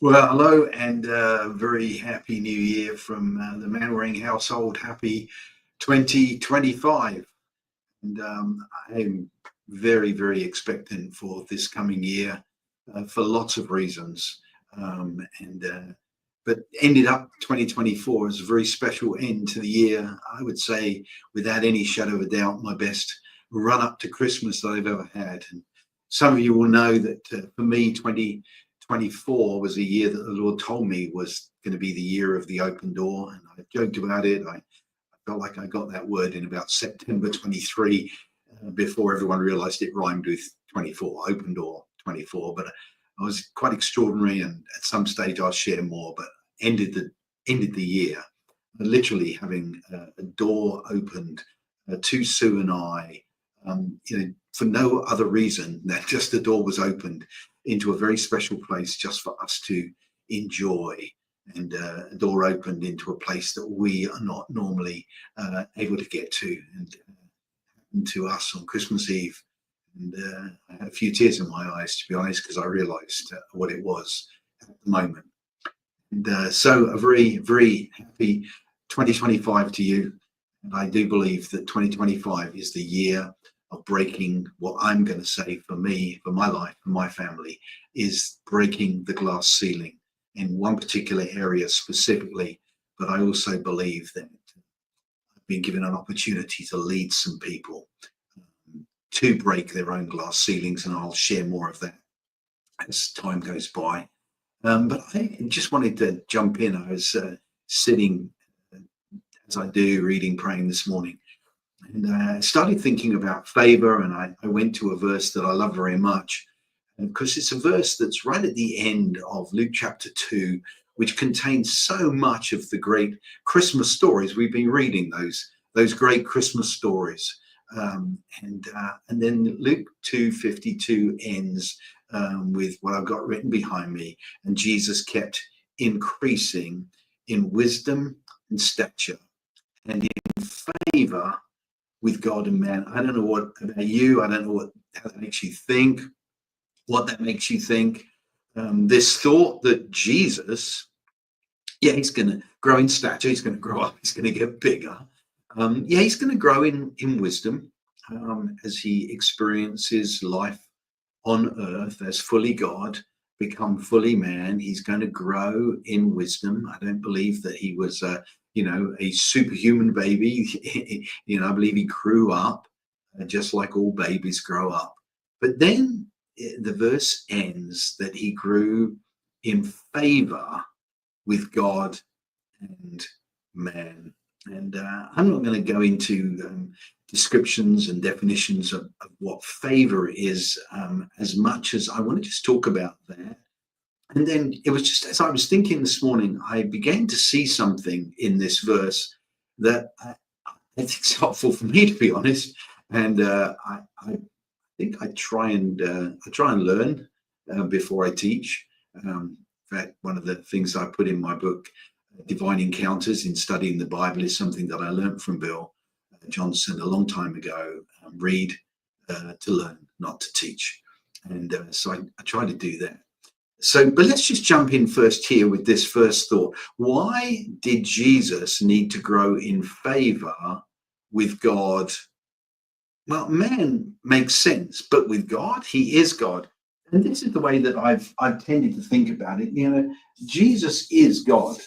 Well, hello and very happy new year from the Mannering household. Happy 2025. And I'm very, very expectant for this coming year for lots of reasons. But ended up 2024 as a very special end to the year. I would say, without any shadow of a doubt, my best run up to Christmas that I've ever had. And some of you will know that for me, 2024 was a year that the Lord told me was going to be the year of the open door. And I joked about it. I felt like I got that word in about September 23 before everyone realized it rhymed with 24, open door 24. But I was quite extraordinary, and at some stage I'll share more. But ended the year literally having a door opened to Sue and I, for no other reason than just the door was opened into a very special place just for us to enjoy, and a door opened into a place that we are not normally able to get to, and to us on Christmas Eve. And I had a few tears in my eyes, to be honest, because I realized what it was at the moment. And so a very, very happy 2025 to you. And I do believe that 2025 is the year of breaking what I'm going to say for me, for my life, for my family, is breaking the glass ceiling in one particular area specifically. But I also believe that I've been given an opportunity to lead some people to break their own glass ceilings, and I'll share more of that as time goes by. But I just wanted to jump in. I was sitting, as I do, reading, praying this morning, and I started thinking about favor, and I went to a verse that I love very much, because it's a verse that's right at the end of Luke chapter 2, which contains so much of the great Christmas stories. We've been reading those great Christmas stories. And then Luke 2:52 ends with what I've got written behind me. And Jesus kept increasing in wisdom and stature and in favor with God and man. I don't know what about you. I don't know how that makes you think, what that makes you think. This thought that Jesus, he's going to grow in stature, he's going to grow up, he's going to get bigger. He's going to grow in wisdom as he experiences life on earth as fully God, become fully man. He's going to grow in wisdom. I don't believe that he was a superhuman baby. I believe he grew up just like all babies grow up. But then the verse ends that he grew in favor with God and man. And I'm not going to go into descriptions and definitions of what favor is as much as I want to just talk about that. And then it was just as I was thinking this morning, I began to see something in this verse that I think is helpful for me, to be honest. And I think I try and learn before I teach. In fact, one of the things I put in my book, Divine Encounters in Studying the Bible, is something that I learned from Bill Johnson a long time ago. Read to learn, not to teach. And so I try to do that. But let's just jump in first here with this first thought. Why did Jesus need to grow in favor with God? Well, man makes sense, but with God, he is God. And this is the way that I've tended to think about it. Jesus is God.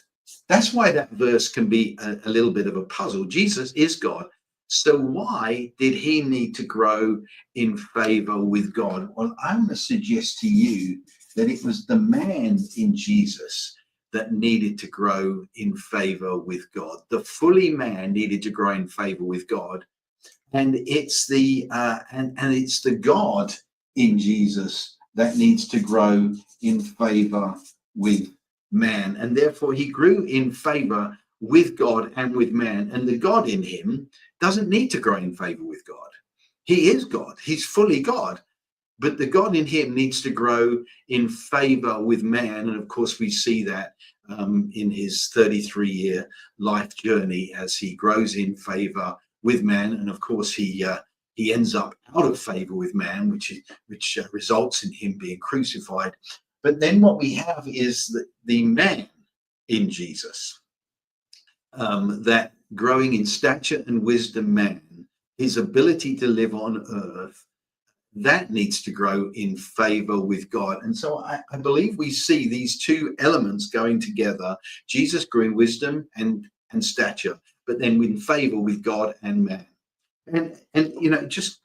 That's why that verse can be a little bit of a puzzle. Jesus is God. So why did he need to grow in favor with God? Well, I'm going to suggest to you that it was the man in Jesus that needed to grow in favor with God. The fully man needed to grow in favor with God, and it's the it's the God in Jesus that needs to grow in favor with man, and therefore he grew in favor with God and with man. And the God in him doesn't need to grow in favor with God. He is God. He's fully God. But the God in him needs to grow in favor with man. And of course, we see that in his 33-year life journey as he grows in favor with man. And of course, he ends up out of favor with man, which results in him being crucified. But then what we have is the man in Jesus, that growing in stature and wisdom man, his ability to live on earth, that needs to grow in favor with God. And so I believe we see these two elements going together. Jesus grew in wisdom and stature, but then in favor with God and man. And just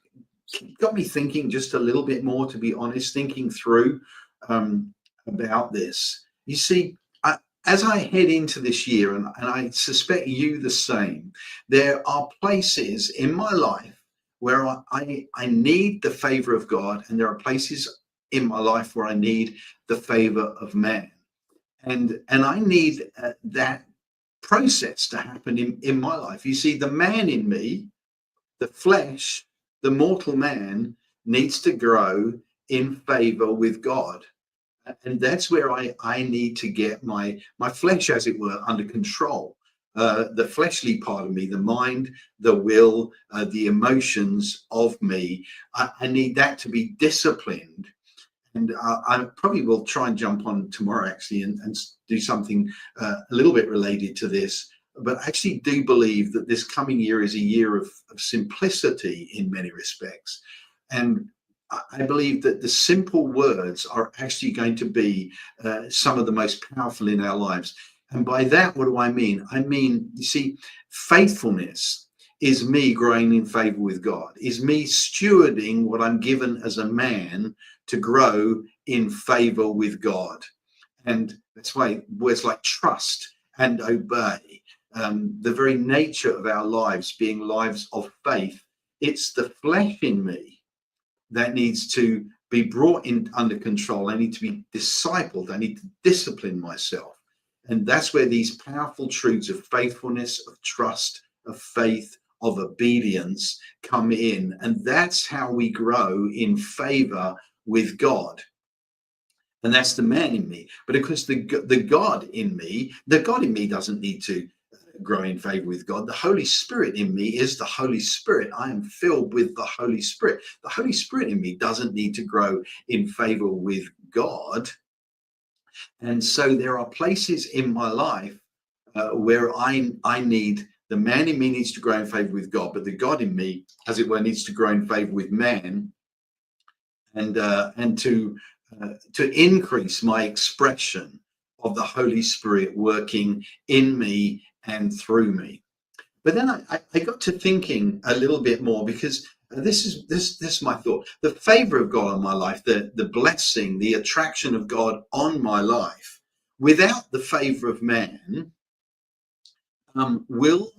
got me thinking just a little bit more, to be honest, thinking through about this. You see, as I head into this year, and I suspect you the same, there are places in my life where I need the favor of God, and there are places in my life where I need the favor of man. And I need that process to happen in my life. You see, the man in me, the flesh, the mortal man, needs to grow in favor with God. And that's where I need to get my flesh, as it were, under control. The fleshly part of me, the mind, the will, the emotions of me, I need that to be disciplined. And I probably will try and jump on tomorrow, actually, and do something a little bit related to this. But I actually do believe that this coming year is a year of simplicity in many respects. And I believe that the simple words are actually going to be some of the most powerful in our lives. And by that, what do I mean? I mean, you see, faithfulness is me growing in favor with God, is me stewarding what I'm given as a man to grow in favor with God. And that's why words like trust and obey, the very nature of our lives being lives of faith, it's the flesh in me that needs to be brought in under control. I need to be discipled. I need to discipline myself. And that's where these powerful truths of faithfulness, of trust, of faith, of obedience come in. And that's how we grow in favor with God. And that's the man in me. But of course, the God in me doesn't need to grow in favor with God. The Holy Spirit in me is the Holy Spirit. I am filled with the Holy Spirit. The Holy Spirit in me doesn't need to grow in favor with God. And so there are places in my life where I need, the man in me needs to grow in favor with God, but the God in me, as it were, needs to grow in favor with man, and to increase my expression of the Holy Spirit working in me and through me. But then I got to thinking a little bit more, because this is my thought. The favor of God on my life, the blessing, the attraction of God on my life, without the favor of man, will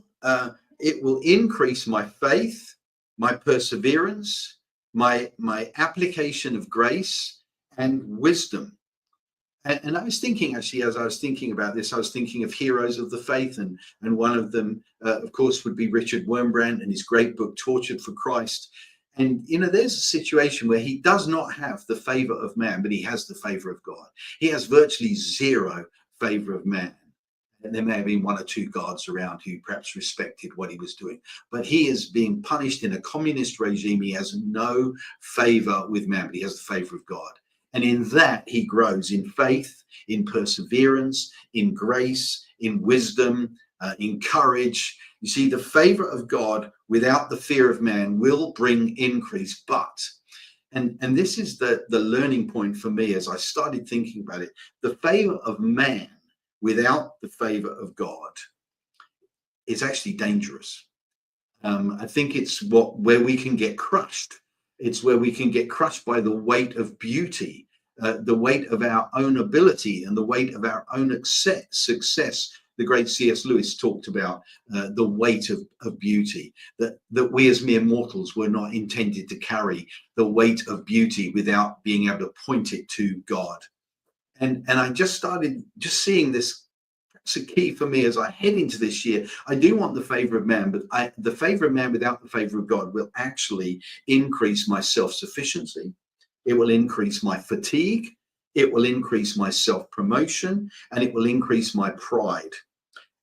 increase my faith, my perseverance, my application of grace and wisdom. And I was thinking, actually, as I was thinking about this, I was thinking of heroes of the faith, and one of them, of course, would be Richard Wurmbrand and his great book, Tortured for Christ. And, there's a situation where he does not have the favor of man, but he has the favor of God. He has virtually zero favor of man. And there may have been one or two guards around who perhaps respected what he was doing. But he is being punished in a communist regime. He has no favor with man, but he has the favor of God. And in that, he grows in faith, in perseverance, in grace, in wisdom, in courage. You see, the favor of God without the fear of man will bring increase. But, and this is the learning point for me as I started thinking about it, the favor of man without the favor of God is actually dangerous. I think it's where we can get crushed. It's where we can get crushed by the weight of beauty, the weight of our own ability, and the weight of our own success. The great C.S. Lewis talked about the weight of beauty, that we as mere mortals were not intended to carry the weight of beauty without being able to point it to God. And I just started seeing this. It's a key for me as I head into this year. I do want the favor of man, but the favor of man without the favor of God will actually increase my self-sufficiency. It will increase my fatigue. It will increase my self-promotion, and it will increase my pride.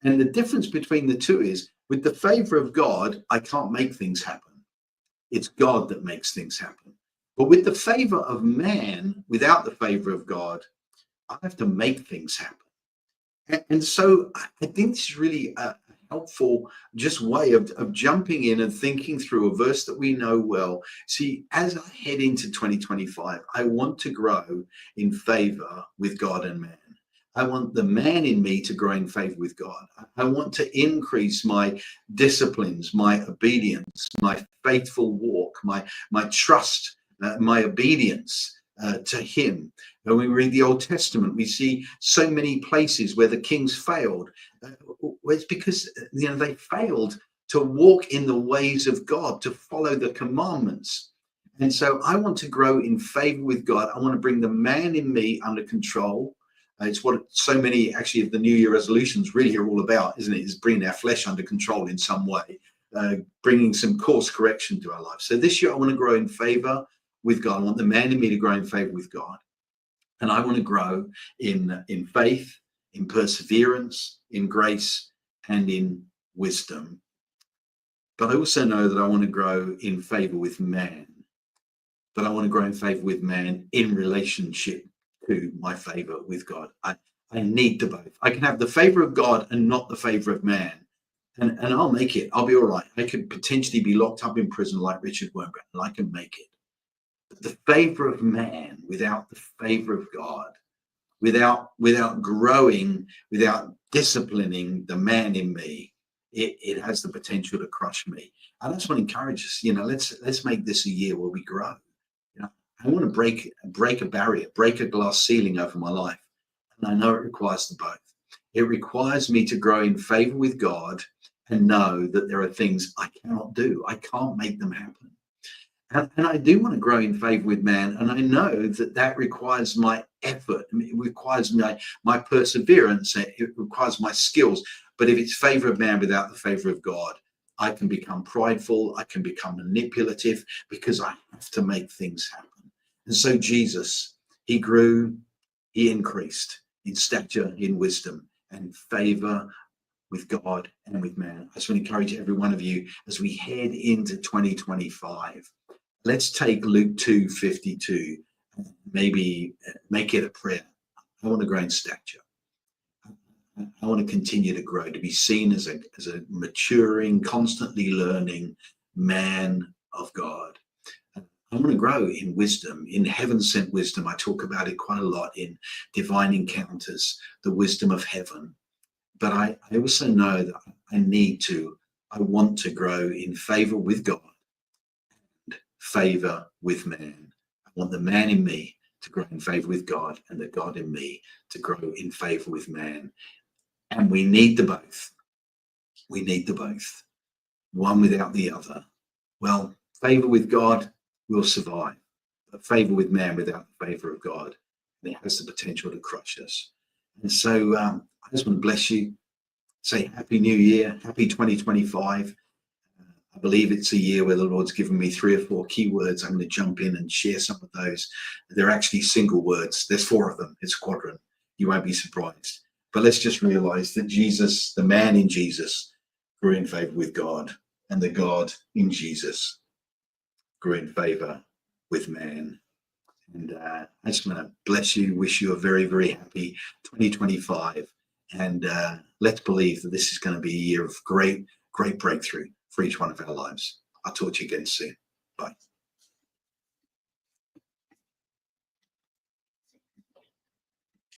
And the difference between the two is, with the favor of God, I can't make things happen. It's God that makes things happen. But with the favor of man, without the favor of God, I have to make things happen. And so I think this is really a helpful just way of jumping in and thinking through a verse that we know well. See, as I head into 2025, I want to grow in favor with God and man. I want the man in me to grow in favor with God. I want to increase my disciplines, my obedience, my faithful walk, my trust, my obedience to him. When we read the Old Testament, we see so many places where the kings failed. It's because they failed to walk in the ways of God, to follow the commandments. And so I want to grow in favor with God. I want to bring the man in me under control. It's what so many actually of the New Year resolutions really are all about, isn't it? Is bringing our flesh under control in some way, bringing some course correction to our life. So this year I want to grow in favor with God. I want the man in me to grow in favor with God. And I want to grow in faith, in perseverance, in grace, and in wisdom. But I also know that I want to grow in favor with man. But I want to grow in favor with man in relationship to my favor with God. I need the both. I can have the favor of God and not the favor of man. And I'll make it. I'll be all right. I could potentially be locked up in prison like Richard Wurmbrand, and I can make it. But the favor of man without the favor of God, without growing, without disciplining the man in me, it has the potential to crush me. And I just want to encourage us, let's make this a year where we grow. I want to break a barrier, break a glass ceiling over my life. And I know it requires the both. It requires me to grow in favor with God and know that there are things I cannot do. I can't make them happen. And I do want to grow in favor with man. And I know that requires my effort. It requires my perseverance. It requires my skills. But if it's favor of man without the favor of God, I can become prideful. I can become manipulative because I have to make things happen. And so Jesus, he grew, he increased in stature, in wisdom, and favor with God and with man. I just want to encourage every one of you as we head into 2025. Let's take Luke 2:52, maybe make it a prayer. I want to grow in stature. I want to continue to grow, to be seen as a maturing, constantly learning man of God. I want to grow in wisdom, in heaven-sent wisdom. I talk about it quite a lot in Divine Encounters, the wisdom of heaven. But I also know that I want to grow in favor with God and favor with man. I want the man in me to grow in favor with God and the God in me to grow in favor with man. And we need the both. We need the both. One without the other. Well, favor with God will survive, but favor with man without the favor of God, it has the potential to crush us. And so I just want to bless you, say Happy New Year, Happy 2025. I believe it's a year where the Lord's given me 3 or 4 key words. I'm going to jump in and share some of those. They're actually single words. There's 4 of them. It's a quadrant. You won't be surprised. But let's just realize that Jesus, the man in Jesus, grew in favor with God, and the God in Jesus grew in favor with man. And I just want to bless you, wish you a very, very happy 2025. And let's believe that this is going to be a year of great, great breakthrough for each one of our lives. I'll talk to you again soon. Bye.